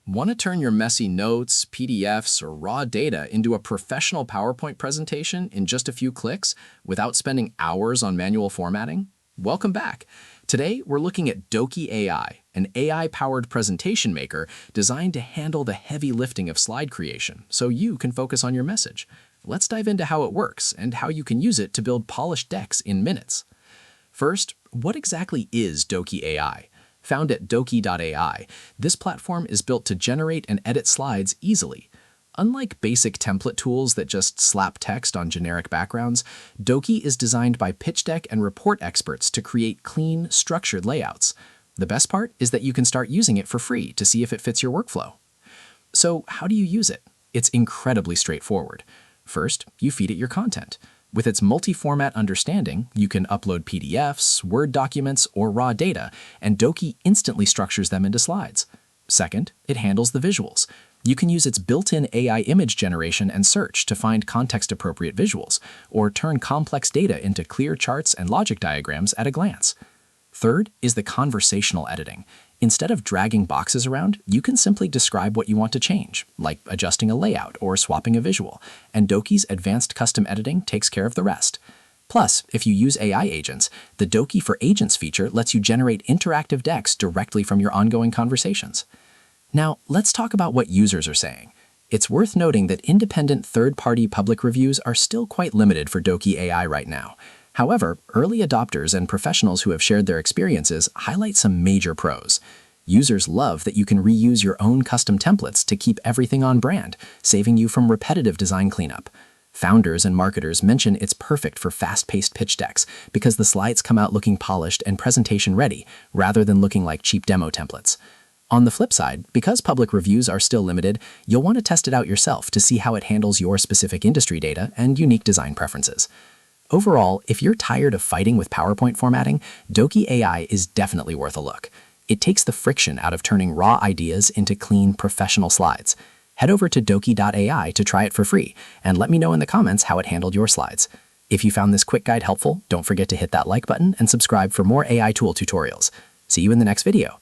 Want to turn your messy notes, PDFs, or raw data into a professional PowerPoint presentation in just a few clicks without spending hours on manual formatting? Welcome back. Today, we're looking at Dokie AI, an AI-powered presentation maker designed to handle the heavy lifting of slide creation so you can focus on your message. Let's dive into how it works and how you can use it to build polished decks in minutes. First, what exactly is Dokie AI? Found at Dokie.ai, this platform is built to generate and edit slides easily. Unlike basic template tools that just slap text on generic backgrounds, Dokie is designed by pitch deck and report experts to create clean, structured layouts. The best part is that you can start using it for free to see if it fits your workflow. So how do you use it? It's incredibly straightforward. First, you feed it your content. With its multi-format understanding, you can upload PDFs, Word documents, or raw data, and Dokie instantly structures them into slides. Second, it handles the visuals. You can use its built-in AI image generation and search to find context-appropriate visuals, or turn complex data into clear charts and logic diagrams at a glance. Third is the conversational editing. Instead of dragging boxes around, you can simply describe what you want to change, like adjusting a layout or swapping a visual, and Dokie's advanced custom editing takes care of the rest. Plus, if you use AI agents, the Dokie for Agents feature lets you generate interactive decks directly from your ongoing conversations. Now, let's talk about what users are saying. It's worth noting that independent third-party public reviews are still quite limited for Dokie AI right now. However, early adopters and professionals who have shared their experiences highlight some major pros. Users love that you can reuse your own custom templates to keep everything on brand, saving you from repetitive design cleanup. Founders and marketers mention it's perfect for fast-paced pitch decks because the slides come out looking polished and presentation ready, rather than looking like cheap demo templates. On the flip side, because public reviews are still limited, you'll want to test it out yourself to see how it handles your specific industry data and unique design preferences. Overall, if you're tired of fighting with PowerPoint formatting, Dokie AI is definitely worth a look. It takes the friction out of turning raw ideas into clean, professional slides. Head over to Dokie.ai to try it for free, and let me know in the comments how it handled your slides. If you found this quick guide helpful, don't forget to hit that like button and subscribe for more AI tool tutorials. See you in the next video.